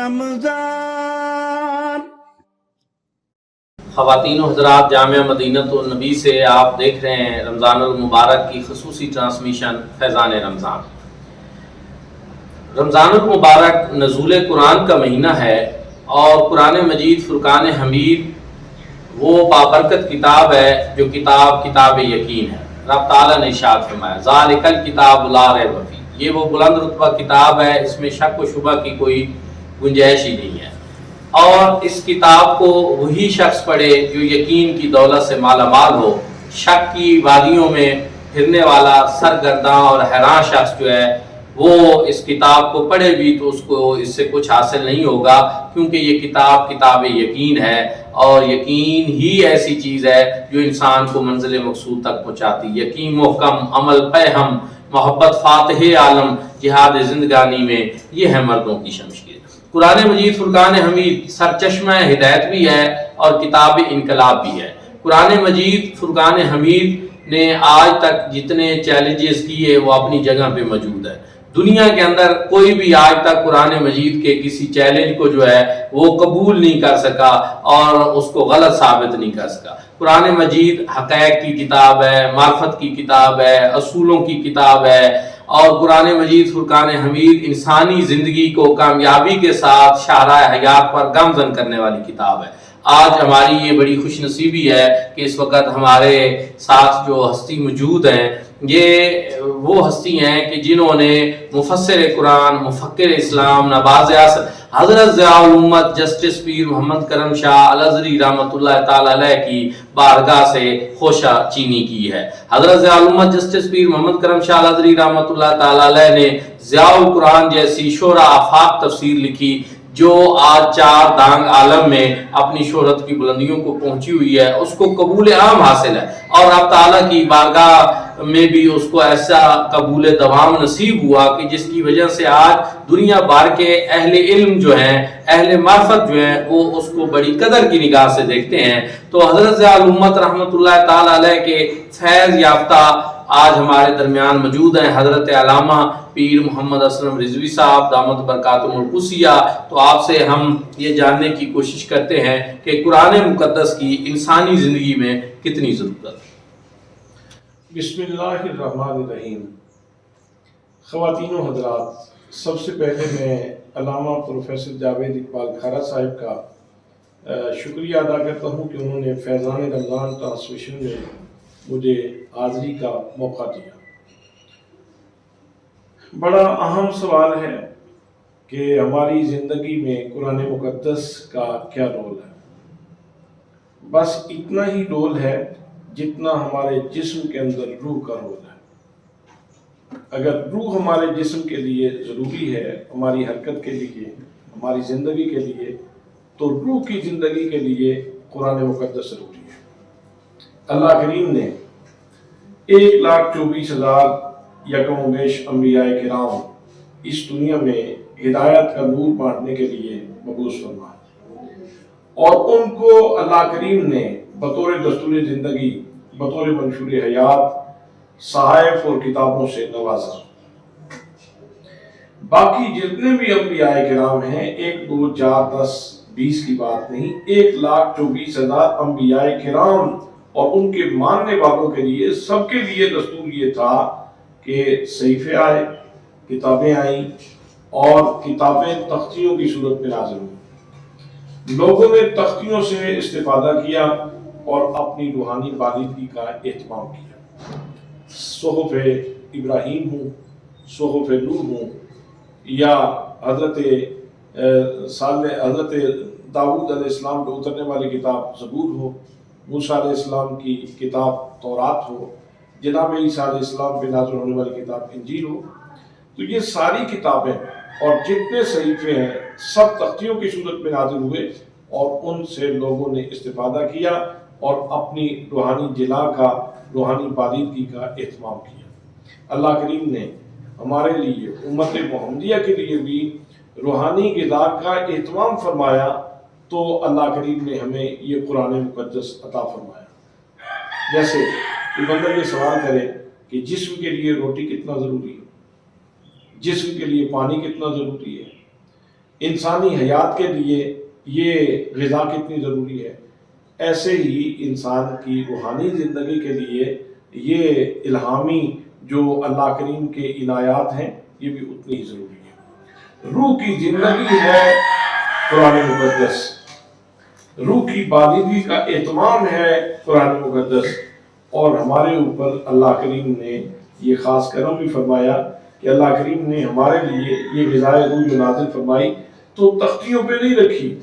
رمضان. خواتین و حضرات، جامعہ مدینۃ النبی سے آپ دیکھ رہے ہیں رمضان المبارک کی خصوصی ٹرانسمیشن فیضان رمضان. رمضان المبارک نزول قرآن کا مہینہ ہے اور قرآن مجید فرقان حمید وہ بابرکت کتاب ہے جو کتاب یقین ہے. رب تعالیٰ نے ارشاد فرمایا ذالک الکتاب لا ریب فیہ، یہ وہ بلند رتبہ کتاب ہے، اس میں شک و شبہ کی کوئی گنجائش ہی نہیں ہے. اور اس کتاب کو وہی شخص پڑھے جو یقین کی دولت سے مالا مال ہو. شک کی وادیوں میں پھرنے والا سرگرداں اور حیران شخص جو ہے وہ اس کتاب کو پڑھے بھی تو اس کو اس سے کچھ حاصل نہیں ہوگا، کیونکہ یہ کتاب یقین ہے، اور یقین ہی ایسی چیز ہے جو انسان کو منزل مقصود تک پہنچاتی. یقین محکم، عمل پیہم، محبت فاتح عالم، جہاد زندگانی میں، یہ ہے مردوں کی شمشیر. قرآن مجید فرقان حمید سرچشمہ ہدایت بھی ہے اور کتاب انقلاب بھی ہے. قرآن مجید فرقان حمید نے آج تک جتنے چیلنجز کیے وہ اپنی جگہ پہ موجود ہے. دنیا کے اندر کوئی بھی آج تک قرآن مجید کے کسی چیلنج کو جو ہے وہ قبول نہیں کر سکا اور اس کو غلط ثابت نہیں کر سکا. قرآن مجید حقائق کی کتاب ہے، معرفت کی کتاب ہے، اصولوں کی کتاب ہے، اور قرآن مجید فرقان حمید انسانی زندگی کو کامیابی کے ساتھ شاہراہ حیات پر گامزن کرنے والی کتاب ہے. آج ہماری یہ بڑی خوش نصیبی ہے کہ اس وقت ہمارے ساتھ جو ہستی موجود ہیں یہ وہ ہستی ہیں کہ جنہوں نے مفسر قرآن، مفکر اسلام، نواز عصر حضرت ضیاء الامت جسٹس پیر محمد کرم شاہ الازہری رحمۃ اللہ تعالی علیہ کی بارگاہ سے خوشہ چینی کی ہے. حضرت ضیاء الامت جسٹس پیر محمد کرم شاہ الازہری رحمۃ اللہ تعالی علیہ نے ضیاء القرآن جیسی شورا آفاق تفسیر لکھی جو آج چار دانگ عالم میں اپنی شہرت کی بلندیوں کو پہنچی ہوئی ہے. اس کو قبول عام حاصل ہے اور رب تعالیٰ کی بارگاہ میں بھی اس کو ایسا قبول دوام نصیب ہوا کہ جس کی وجہ سے آج دنیا بھر کے اہل علم جو ہیں، اہل معرفت جو ہیں، وہ اس کو بڑی قدر کی نگاہ سے دیکھتے ہیں. تو حضرت ضیاء الامت رحمۃ اللہ تعالی علیہ کے فیض یافتہ آج ہمارے درمیان موجود ہیں حضرت علامہ پیر محمد اسلم رضوی صاحب دامت برکاتہم القدسیہ. تو آپ سے ہم یہ جاننے کی کوشش کرتے ہیں کہ قرآن مقدس کی انسانی زندگی میں کتنی ضرورت ہے. بسم اللہ الرحمن الرحیم. خواتین و حضرات، سب سے پہلے میں علامہ پروفیسر جاوید اقبال کھارا صاحب کا شکریہ ادا کرتا ہوں کہ انہوں نے فیضان رمضان ٹرانسمیشن میں مجھے حاضری کا موقع دیا. بڑا اہم سوال ہے کہ ہماری زندگی میں قرآن مقدس کا کیا رول ہے. بس اتنا ہی رول ہے جتنا ہمارے جسم کے اندر روح کا رول ہے. اگر روح ہمارے جسم کے لیے ضروری ہے، ہماری حرکت کے لیے، ہماری زندگی کے لیے، تو روح کی زندگی کے لیے قرآن مقدس ضروری ہے. اللہ کریم نے 1,24,000 یکم و بیش انبیاء کرام اس دنیا میں ہدایت کا نور بانٹنے کے لیے مبعوث فرمایا، اور ان کو اللہ کریم نے بطور دستور زندگی، بطور منشور حیات، صحائف اور کتابوں سے نوازا. باقی جتنے بھی انبیاء کرام ہیں، 1 2 4 10 20 کی بات نہیں، 1,24,000 انبیاء کرام اور ان کے ماننے والوں کے لیے سب کے لیے دستور یہ تھا کہ صحیفے آئے، کتابیں آئیں، اور کتابیں تختیوں کی صورت میں نازل ہوئیں. لوگوں نے تختیوں سے استفادہ کیا اور اپنی روحانی بالغی کا اہتمام کیا. صحف ابراہیم ہوں، صحف نوح ہوں، یا حضرت داؤد علیہ السلام پہ اترنے والی کتاب زبور ہو، موسیٰ علیہ السلام کی کتاب تورات ہو، جناب عیسیٰ علیہ السلام پہ نازل ہونے والی کتاب انجیل ہو، تو یہ ساری کتابیں اور جتنے صحیفے ہیں سب تختیوں کی صورت میں نازل ہوئے اور ان سے لوگوں نے استفادہ کیا اور اپنی روحانی جلا کا، روحانی بالغی کا اہتمام کیا. اللہ کریم نے ہمارے لیے، امت محمدیہ کے لیے بھی روحانی غذا کا اہتمام فرمایا، تو اللہ کریم نے ہمیں یہ قرآن مقدس عطا فرمایا. جیسے کہ بندہ یہ سوال کرے کہ جسم کے لیے روٹی کتنا ضروری ہے، جسم کے لیے پانی کتنا ضروری ہے، انسانی حیات کے لیے یہ غذا کتنی ضروری ہے، ایسے ہی انسان کی روحانی زندگی کے لیے یہ الہامی جو اللہ کریم کے عنایات ہیں یہ بھی اتنی ہی ضروری ہے۔ روح کی زندگی ہے قرآن مقدس، روح کی بالغی کا اہتمام ہے قرآن مقدس، اور ہمارے اوپر اللہ کریم نے یہ خاص کرم بھی فرمایا کہ اللہ کریم نے ہمارے لیے یہ غذائے روح جو نازل فرمائی تو تختیوں پہ نہیں رکھی،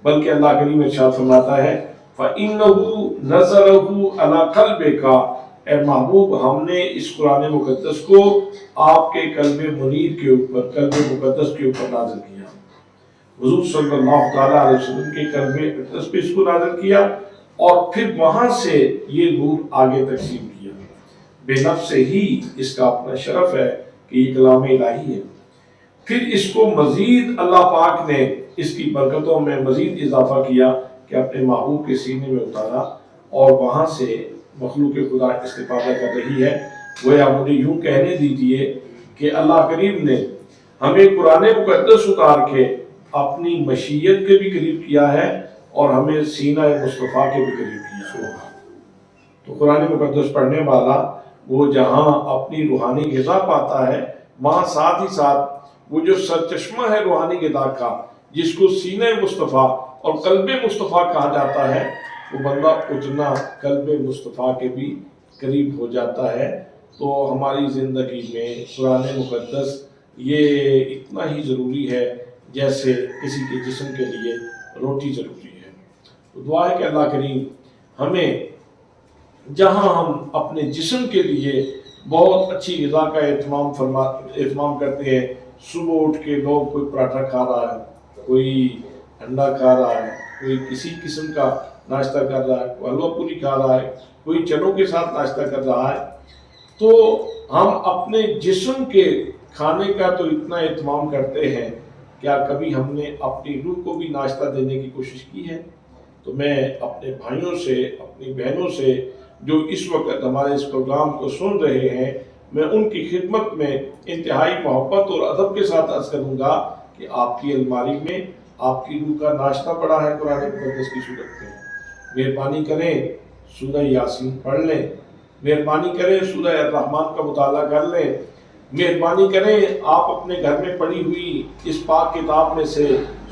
بلکہ اللہ کریم ارشاد فرماتا ہے فَإِنَّهُ نَزَلَهُ عَلَىٰ قَلْبِكَ، اے محبوب ہم نے اس قرآن مقدس کو آپ کے قلب منیر کے اوپر، قلب مقدس کے اوپر نازل کیا۔ حضور صلی اللہ تعالیٰ علیہ وسلم کے قلب مقدس پہ اس کو نازل کیا، اور پھر وہاں سے یہ نور آگے تقسیم کیا۔ بے نفس سے ہی اس کا اپنا شرف ہے کہ یہ کلام الہی ہے۔ پھر اس کو مزید اللہ پاک نے اس کی برکتوں میں مزید اضافہ کیا کہ اپنے محبوب کے سینے میں اتارا، اور وہاں سے مخلوق خدا استفادہ کر رہی ہے۔ گویا مجھے یوں کہنے دیجئے کہ اللہ کریم نے ہمیں قرآن مقدس اتار کے اپنی مشیت کے بھی قریب کیا ہے، اور ہمیں سینہ مصطفیٰ کے بھی قریب کیا ہے۔ تو قرآن مقدس پڑھنے والا وہ جہاں اپنی روحانی غذا پاتا ہے، وہاں ساتھ ہی ساتھ وہ جو سرچشمہ ہے روحانی غذا کا، جس کو سینہ مصطفیٰ اور قلب مصطفیٰ کہا جاتا ہے، وہ بندہ اتنا قلب مصطفیٰ کے بھی قریب ہو جاتا ہے۔ تو ہماری زندگی میں قرآن مقدس یہ اتنا ہی ضروری ہے جیسے کسی کے جسم کے لیے روٹی ضروری ہے۔ تو دعا ہے کہ اللہ کریم ہمیں، جہاں ہم اپنے جسم کے لیے بہت اچھی غذا کا اہتمام کرتے ہیں، صبح اٹھ کے لوگ کوئی پراٹھا کھا رہا ہے، کوئی انڈا کھا رہا ہے، کوئی کسی قسم کا ناشتہ کر رہا ہے، کوئی حلوہ پوری کھا رہا ہے، کوئی چنوں کے ساتھ ناشتہ کر رہا ہے، تو ہم اپنے جسم کے کھانے کا تو اتنا اہتمام کرتے ہیں، کیا کبھی ہم نے اپنی روح کو بھی ناشتہ دینے کی کوشش کی ہے؟ تو میں اپنے بھائیوں سے، اپنی بہنوں سے جو اس وقت ہمارے اس پروگرام کو سن رہے ہیں، میں ان کی خدمت میں انتہائی محبت اور ادب کے ساتھ عرض کروں گا کہ آپ کی الماری میں آپ کی روح کا ناشتہ پڑا ہے قرآن مقدس کی صورت میں۔ مہربانی کریں سورہ یاسین پڑھ لیں، مہربانی کریں سورہ الرحمن کا مطالعہ کر لیں، مہربانی کریں آپ اپنے گھر میں پڑھی ہوئی اس پاک کتاب میں سے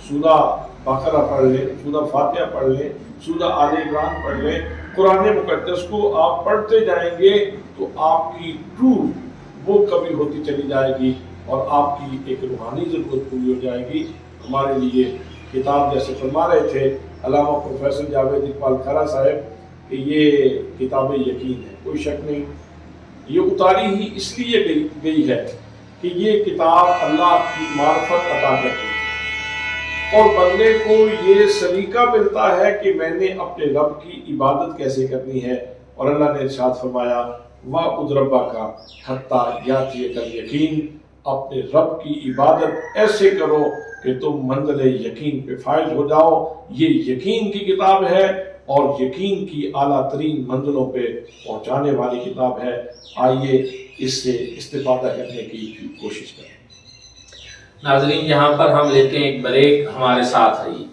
سورہ بقرہ پڑھ لیں، سورہ فاتحہ پڑھ لیں، سورہ آل عمران پڑھ لیں۔ قرآن مقدس کو آپ پڑھتے جائیں گے تو آپ کی روح وہ کبھی ہوتی چلی جائے گی، اور آپ کی ایک روحانی ضرورت پوری ہو جائے گی۔ ہمارے لیے کتاب جیسے فرما رہے تھے علامہ پروفیسر جاوید اقبال کھارا صاحب کہ یہ کتاب یقین ہے، کوئی شک نہیں، یہ اتاری ہی اس لیے گئی ہے کہ یہ کتاب اللہ کی معرفت عطا کرتی ہے، اور بندے کو یہ سلیقہ ملتا ہے کہ میں نے اپنے رب کی عبادت کیسے کرنی ہے۔ اور اللہ نے ارشاد فرمایا وَاعْبُدْ رَبَّكَ حَتَّىٰ يَأْتِيَكَ الْيَقِينُ، اپنے رب کی عبادت ایسے کرو کہ تم منزل یقین پہ فائز ہو جاؤ۔ یہ یقین کی کتاب ہے، اور یقین کی اعلیٰ ترین منزلوں پہ پہنچانے والی کتاب ہے۔ آئیے اس سے استفادہ کرنے کی کوشش کریں۔ ناظرین، یہاں پر ہم لیتے ہیں ایک بریک، ہمارے ساتھ رہیے۔